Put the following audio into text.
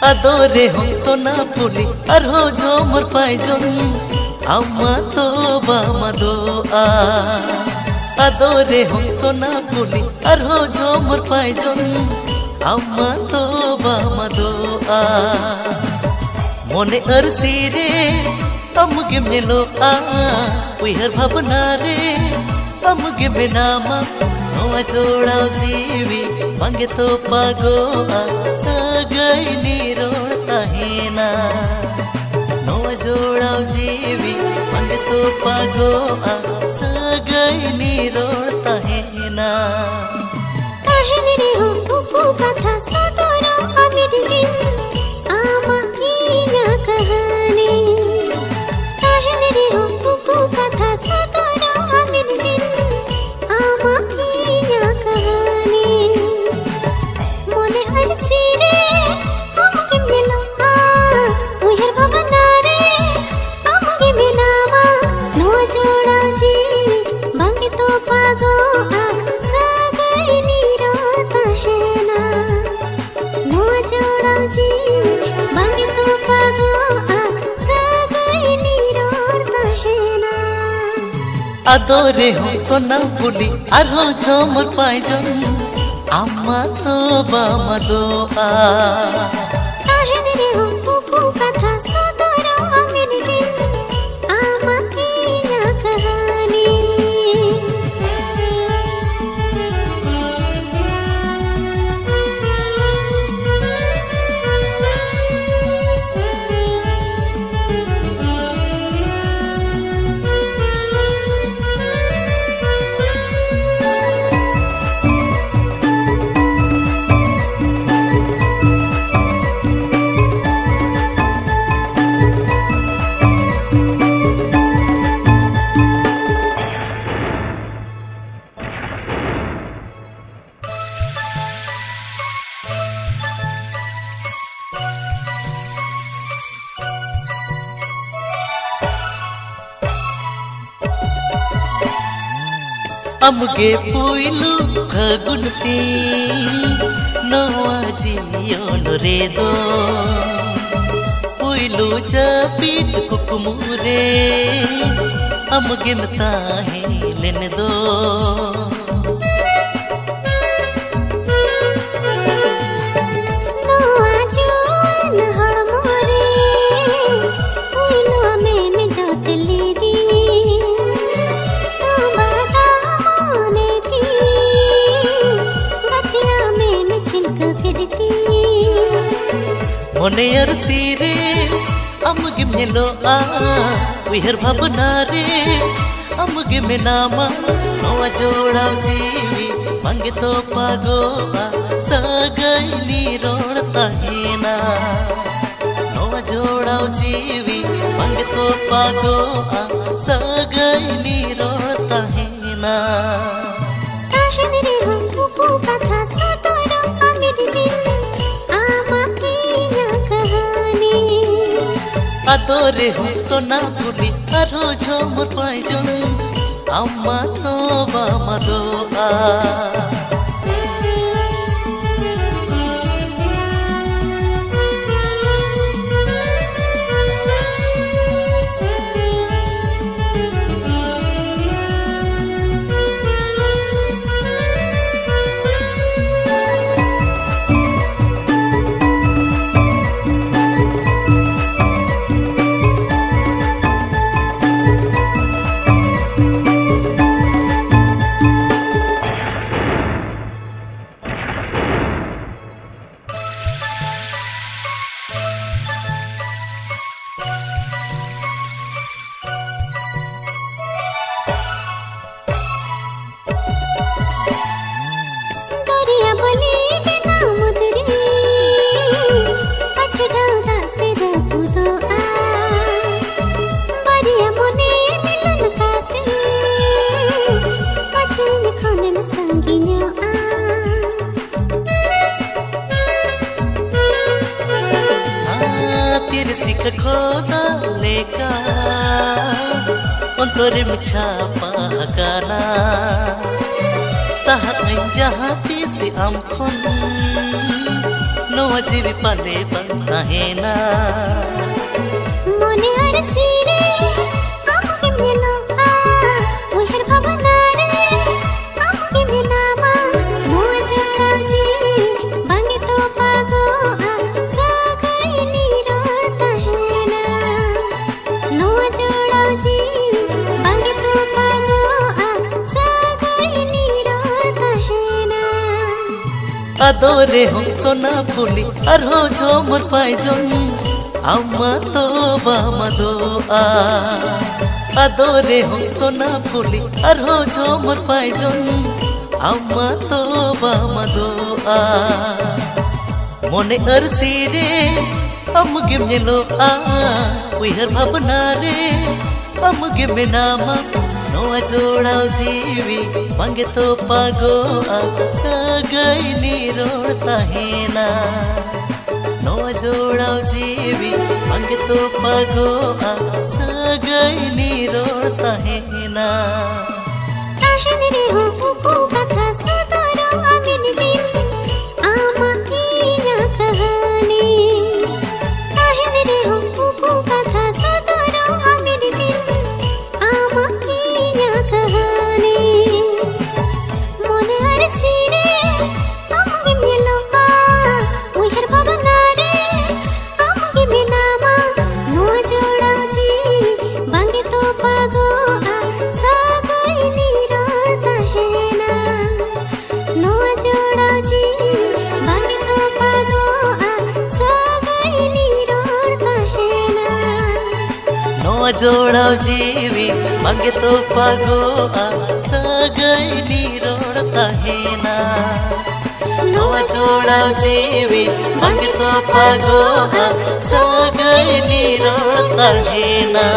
adore hong sona puli arho jomor paijon amma to ba madoa adore hong sona puli arho jomor paijon amma to ba madoa mone arsire amuge melo a uihar bhavna re amuge benama noa jodaw jiwi mange to pagoa sagai nirod tahena noa jodaw jiwi mange to pagoa sagai nirod tahena kahini re ho upu katha sodora amir din ama inya kahani kahini re ho upu katha sodora amir din ama inya kahani mone arsire amuge melo a uihar bhavna re amuge benama noa jodaw jiwi mange to pagoa sagai nirod tahena noa jodaw jiwi mange to pagoa sagai nirod tahena adore hong sona puli arho jomor paijon amma to ba madoa kahini re ho upu katha sodora amir din ama inya kahani amuge puilu phagunti noa jiyon re do puilu japit kukumure amuge matahe len do noa jon hormo re uinu ame me jotli di mone arsire amuge melo a uihar bhavna re amuge benama noa jodaw jiwi mange to pagoa sagai nirod tahena noa jodaw jiwi mange to pagoa sagai nirod tahena kahini re ho upu katha sodora amir din ama inya kahani adore hong sona puli arho jomor paijon amma to ba madoa दरिया बोले बिना मुदरी पछड़ाऊ दाते रखू दो आ बरिया मोने मिलन खाते पछन खाने में संगियो आ तेरे सिख खोदा लेका ontore में छापा गाना sahat ng jahati si amkon नोआ जीवी पाले बंताहेना मने आर सिरे आमुके मेलोआ उहर भावना रे आमुके मेलामा नोआ जोड़ाव जी बांगे तो पागो सगाई निरोड़ता है ना नोआ जोड़ाव जी बांगे तो पागो सगाई निरोड़ता है ना आदोरे हो सोना फुली और हो झोमर पायजन अम्मा तो बामदो आदोरे हो सोना फुली और हो झोमर पायजन अम्मा तो बामदो मोने अरसी रे अमुगे मेलो उहर भावना रे अमुगे मेनामा नोआ जोड़ाव जीवी बांगे तो पागो सगाई निरोड़ता है ना नोआ जोड़ाव जीवी बांगे तो पागो सगाई निरोड़ता है ना ताहने रे हो उकु कथा सुदरो अमिन दिन आमा कीना कहानी ताहने रे हो उकु कथा सुदरो अमिन दिन आमा कीना कहानी मोने हर सिरे आमुगे मेलोआ उहर भावना रे आमुगे मेनामा नोआ जोड़ाव जी बांगे तो पागो सगाई निरोड़ता है ना नोआ जोड़ाव जी बांगे तो पागो सगाई निरोड़ता है ना नोआ जोड़ाव जीवी बांगे तो पागो सगाई निरोड़ता है ना नोआ जोड़ाव जीवी बांगे तो पागो सगाई निरोड़ता है ना।